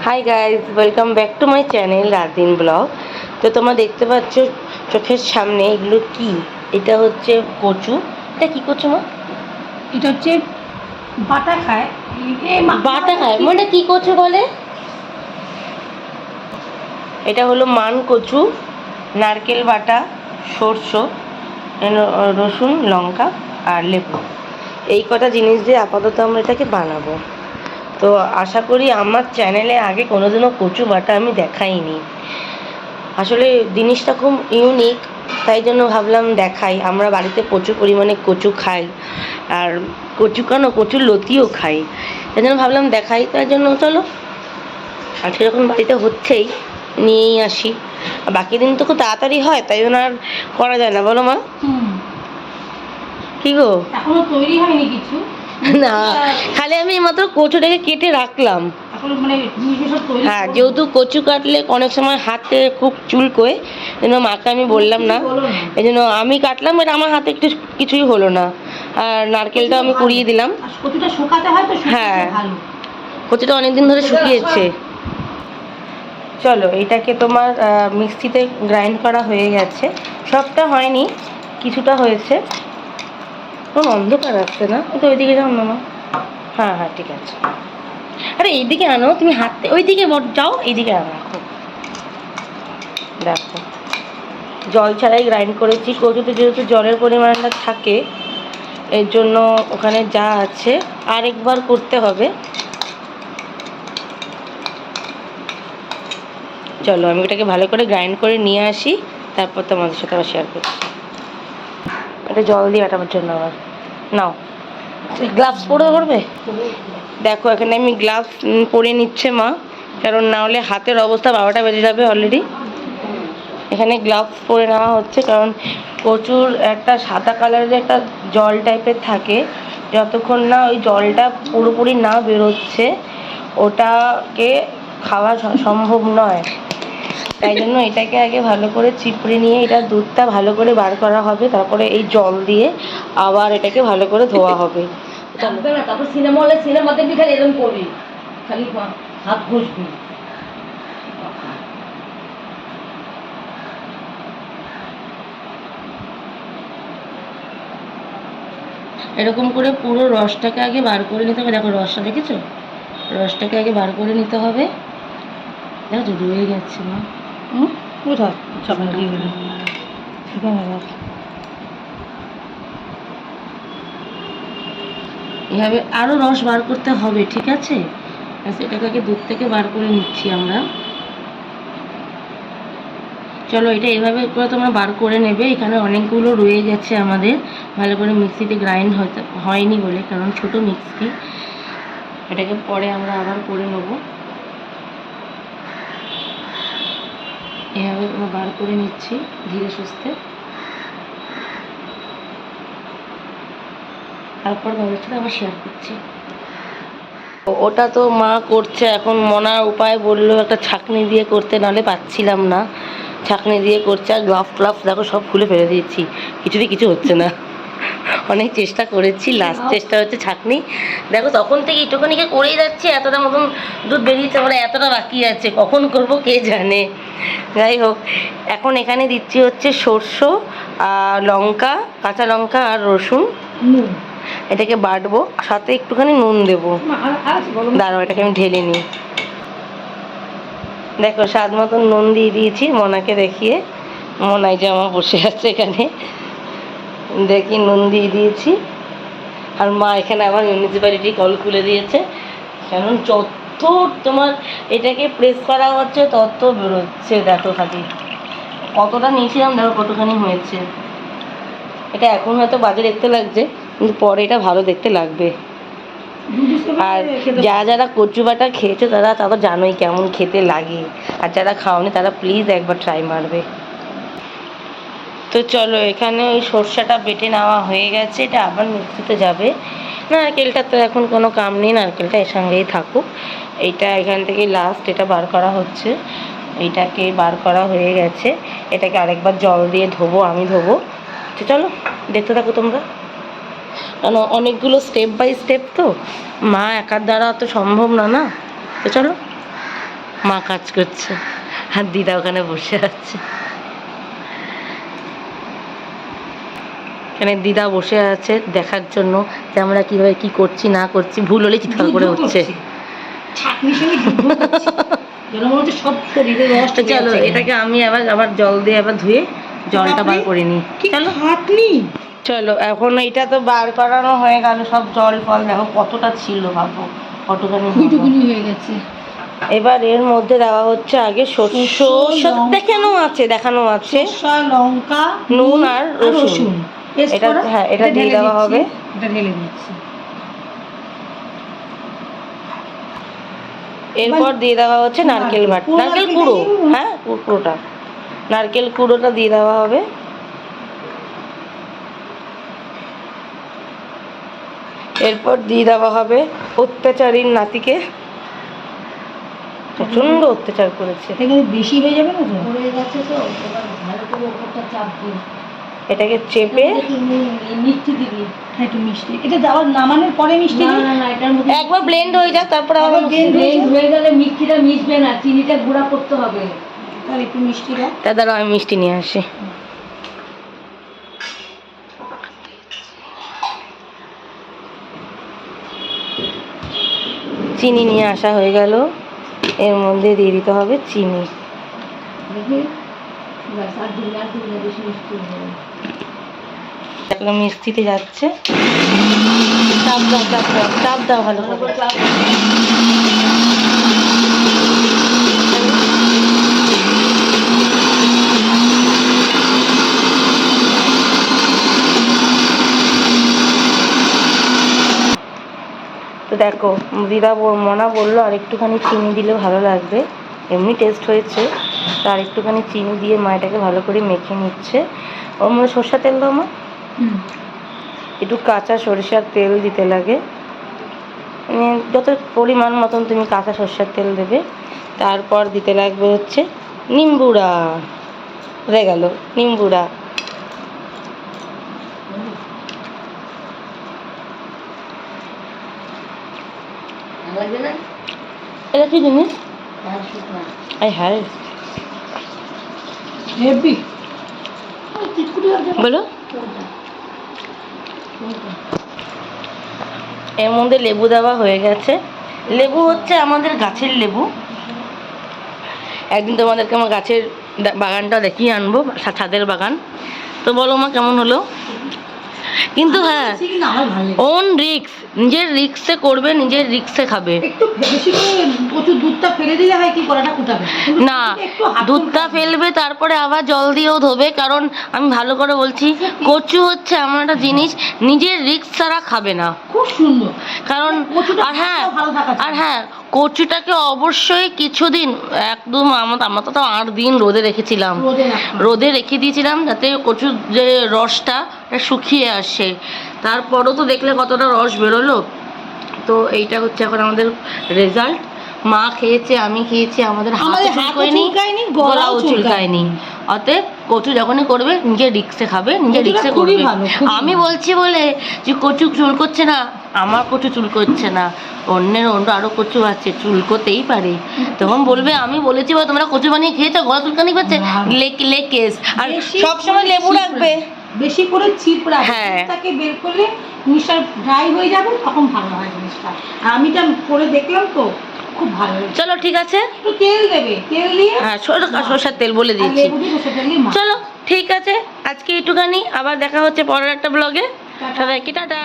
Hi guys, welcome back to my channel Radin blog. তো তোমরা দেখতে পাচ্ছ চোখের সামনে এগুলো কি? এটা হচ্ছে কচু। এটা কি কচু মা? এটা হচ্ছে বাটা খায়। বাটা খায় মানে কি কচু বলে? এটা হলো মান কচু, নারকেল বাটা, সরষে, রসুন, লঙ্কা আর লেবু, এই কটা জিনিস দিয়ে আপাতত আমরা এটাকে বানাবো। তো আশা করি আমার চ্যানেলে আগে কোনোদিনও কচু বাটা আমি দেখাইনি। আসলে জিনিসটা খুব ইউনিক, তাই জন্য ভাবলাম দেখাই। আমরা বাড়িতে প্রচুর পরিমাণে কচু খাই, আর কচু কেন, কচুর লতিও খাই, তাই জন্য ভাবলাম দেখাই। তাই জন্য চলো আজকে যখন বাড়িতে হচ্ছেই নিয়েই আসি। বাকি দিন তো খুব তাড়াতাড়ি হয়, তাই জন্য আর করা যায় না, বলো মা? কি গো? এখনো তৈরি হয়নি কিছু না, খালি আমি মাত্র কচুটাকে কেটে রাখলাম। হ্যাঁ, যেহেতু কচু কাটলে অনেক সময় হাতে খুব চুলকোয়, এই জন্য মাকে আমি বললাম না, এই জন্য আমি কাটলাম। এটা আমার হাতে একটু কিছুই হলো না। আর নারকেলটা আমি কুড়িয়ে দিলাম। কচুটা শুকাতে হয় তো। হ্যাঁ, কচুটা অনেকদিন ধরে শুকিয়েছে। চলো, এটাকে তোমার মিক্সিতে গ্রাইন্ড করা হয়ে গেছে। সবটা হয়নি, কিছুটা হয়েছে। কোনো অন্ধকার আসছে না, তো ওইদিকে যাও না মা। হ্যাঁ হ্যাঁ, ঠিক আছে। আরে এইদিকে আনো, তুমি হাতে ওইদিকে যাও, এইদিকে আনো। দেখো, জল ছাড়াই গ্রাইন্ড করেছি। কচুতে যেহেতু জলের পরিমাণটা থাকে, এর জন্য ওখানে যা আছে আরেকবার করতে হবে। চলো আমি ওটাকে ভালো করে গ্রাইন্ড করে নিয়ে আসি, তারপর তোমাদের সাথে আবার শেয়ার করছি। এটা জল দিয়ে আটাবার জন্য আবার নাও। গ্লাভস পরে করবে? দেখো, এখানে আমি গ্লাভস পরে নিচ্ছে মা, কারণ না হলে হাতের অবস্থা 12টা বেজে যাবে অলরেডি। এখানে গ্লাভস পরে নেওয়া হচ্ছে, কারণ কচুর একটা সাদা কালারের একটা জল টাইপের থাকে, যতক্ষণ না ওই জলটা পুরোপুরি না বেরোচ্ছে ওটাকে খাওয়া সম্ভব নয়। তাই জন্য এটাকে আগে ভালো করে চিপড়ে নিয়ে এটা দুধটা ভালো করে বার করা হবে, তারপরে এই জল দিয়ে আবার এটাকে ভালো করে ধোয়া হবে। তারপর সিনেমা হলে সিনেমা দেখবি, খালি এরকম করবি, খালি হাত ঘষবি। এরকম করে পুরো রসটাকে আগে বার করে নিতে হবে। দেখো রসটা দেখেছো? রসটাকে আগে বার করে নিতে হবে। দেখো তো রয়ে গেছে না। এভাবে আরো রস বার করতে হবে, ঠিক আছে? এটাকে আগে দুধ থেকে বার করে নিচ্ছি আমরা। চলো, এটা এভাবে করে তোমরা বার করে নেবে। এখানে অনেকগুলো রয়ে গেছে আমাদের, ভালো করে মিক্সিতে গ্রাইন্ড হয়নি বলে, কারণ ছোট মিক্সি। এটাকে পরে আমরা আবার করে নেব। এভাবে আমরা বার করে নিচ্ছি ধীরে সুস্থে। তারপর তোমাদের সাথে আবার শেয়ার করছি। ওটা তো মা করছে এখন। মনার উপায় বললো একটা ছাঁকনি দিয়ে করতে, নাহলে পাচ্ছিলাম না। ছাঁকনি দিয়ে করছে। আর গ্লাভ ট্লাভ দেখো সব খুলে ফেলে দিয়েছি, কিছুতেই কিছু হচ্ছে না। অনেক চেষ্টা করেছি, লাস্ট চেষ্টা হচ্ছে ছাঁকনি। দেখো তখন থেকে একটুখানিকে করেই যাচ্ছি, এতটা মতন দুধ বেরিয়েছে, মানে এতটা বাকি আছে, কখন করব কে জানে। যাই হোক, এখন এখানে দিচ্ছি হচ্ছে সরষে, লঙ্কা, কাঁচা লঙ্কা আর রসুন। এটাকে বাটবো, সাথে একটুখানি নুন দেবো। দাঁড়াও, এটাকে আমি ঢেলে নিই। দেখো স্বাদ মতন নুন দিয়ে দিয়েছি মনাকে দেখিয়ে। মনাই যে আমার বসে আছে এখানে, দেখি নুন দিয়ে দিয়েছি। আর মা এখানে আবার মিউনিসিপ্যালিটি কল খুলে দিয়েছে, কারণ যত তোমার এটাকে প্রেস করা হচ্ছে তত বেরোচ্ছে। দেখো খালি কতটা নিয়েছিলাম, দেখো কতখানি হয়েছে। এটা এখন হয়তো বাজে দেখতে লাগছে, কিন্তু পরে এটা ভালো দেখতে লাগবে। আর যারা কচু বাটা খেয়েছো তারা জানোই কেমন খেতে লাগে, আর যারা খাওনি তারা প্লিজ একবার ট্রাই মারবে। তো চলো, এখানে ওই সর্ষেটা বেটে নেওয়া হয়ে গেছে, এটা আবার মিক্সিতে যাবে। নারকেলটা তো এখন কোনো কাম নেই, নারকেলটা এর সঙ্গেই থাকুক। এইটা এখান থেকে লাস্ট এটা বার করা হচ্ছে। এইটাকে বার করা হয়ে গেছে, এটাকে আরেকবার জল দিয়ে ধোবো, আমি ধোবো। তো চলো দেখতে থাকো তোমরা, কারণ অনেকগুলো স্টেপ বাই স্টেপ তো, মা একার দ্বারা তো সম্ভব না। না তো চলো। মা কাজ করছে আর দিদা ওখানে বসে আছে। এখানে দিদা বসে আছে দেখার জন্য যে আমরা কিভাবে কি করছি না করছি, ভুল হলে চিৎকার করে উঠছে। চলো এটাকে আমি আবার জল দিয়ে আবার ধুয়ে জলটা বার করে নিই। চলো চলো এখন এটা তো বার করানো হয়ে গেল, সব জল ফল দেখো কতটা ছিল, ভাবো কতখানি হয়ে গেছে। এবার এর মধ্যে দেওয়া হচ্ছে আগে সর্ষে, দেখানো আছে লঙ্কা, নুন আর রসুন। এটা হ্যাঁ এটা দিয়ে দেওয়া হবে। এটা ঢেলে দিচ্ছি। এরপর দিয়ে দেওয়া হচ্ছে নারকেল বাটা, নারকেল কুড়ো, হ্যাঁ কুড়োটা, নারকেল কুড়োটা দিয়ে দেওয়া হবে। এরপর দিয়ে দেওয়া হবে অত্যাচারীর নাতিকে, প্রচন্ড অত্যাচার করেছে। বেশি হয়ে যাবে না তো, হয়ে গেছে তো, এবার ভালো করে ওপরটা চাপ দিই। এটাকে চেপে মিষ্টি দিবি, হ্যাঁ একটু মিষ্টি, এটা যাওয়ার নামানোর পরে মিষ্টি দিই। না এটার মধ্যে একবার ব্লেন্ড হয়ে যাক, তারপরে আবার ব্লেন্ড হয়ে গেলে মিষ্টিটা মিশবে না, চিনিটা গুঁড়া করতে হবে। তাহলে একটু মিষ্টি দাও। দাদা আমি মিষ্টি নিয়ে আসি। চিনি নিয়ে আসা হয়ে গেল, এর মধ্যে দিয়ে দিতে হবে চিনি। দেখলাম মিষ্টিতে যাচ্ছে, চাপ দাও চাপ দাও চাপ দাও ভালো করে। তো দেখো দিদা মনা বললো আর একটুখানি চিনি দিলে ভালো লাগবে, এমনি টেস্ট হয়েছে, তো আর একটুখানি চিনি দিয়ে মা এটাকে ভালো করে মেখে নিচ্ছে। ওর মধ্যে সরষের তেল দাও মা, একটু কাঁচা সরিষার তেল দিতে লাগে, যত পরিমাণ মতন তুমি কাঁচা সরষের তেল দেবে। তারপর দিতে লাগবে হচ্ছে নিম্বুড়া, হয়ে গেল নিম্বুড়া। এটা কি জিনিস? হ্যাঁ বলো। এর মধ্যে লেবু দেওয়া হয়ে গেছে, লেবু হচ্ছে আমাদের গাছের লেবু। একদিন তোমাদেরকে আমার গাছের বাগানটা দেখিয়ে আনবো, ছাদের বাগান। তো বলো মা কেমন হলো? কিন্তু হ্যাঁ ওন রিক্স, নিজের রিক্সে করবে, নিজের রিক্সে খাবে। না দুধটা ফেলবে, তারপরে আবার জল দিয়েও ধোবে, কারণ আমি ভালো করে বলছি কচু হচ্ছে এমন একটা জিনিস নিজের রিক্স ছাড়া খাবে না। খুব সুন্দর, কারণ আর হ্যাঁ কচুটাকে অবশ্যই কিছুদিন একদম আমরা তো 8 দিন রোদে রেখেছিলাম, রোদে রেখে দিয়েছিলাম যাতে কচুর যে রসটা শুকিয়ে আসে। তারপরও তো দেখলে কতটা রস বেরোলো। তো এইটা হচ্ছে এখন আমাদের রেজাল্ট। মা খেয়েছে, আমি খেয়েছি, আমাদের হাতও চুলকায়নি, গলাও চুলকায়নি। অতএব কচু যখনই করবে নিজের রিক্সে খাবে, নিজের রিক্সে করবে। আমি বলছি বলে যে কচু চুল করছে না, আমার কচু চুল করছে না, অন্যের আরো কচু আছে, চুলকোতেই পারে। তখন বলবে আমি বলেছি বলে তোমরা কচু বানিয়ে খেয়েছো, গলা চুলকানি করছে, কেস। আর সবসময় লেবু রাখবে, বেশি করে চিপ রাখবে, হ্যাঁ তাকে বের করলে জিনিসটা ড্রাই হয়ে যাবে, তখন ভালো হয় জিনিসটা। আর আমিটা করে দেখলাম তো খুব ভালো। চলো ঠিক আছে, একটু তেল দেবে, তেল দিয়ে হ্যাঁ সরষের তেল বলে দিচ্ছি। চলো ঠিক আছে, আজকে একটুখানি, আবার দেখা হচ্ছে পরের একটা ব্লগে। সবাইকে টাটা।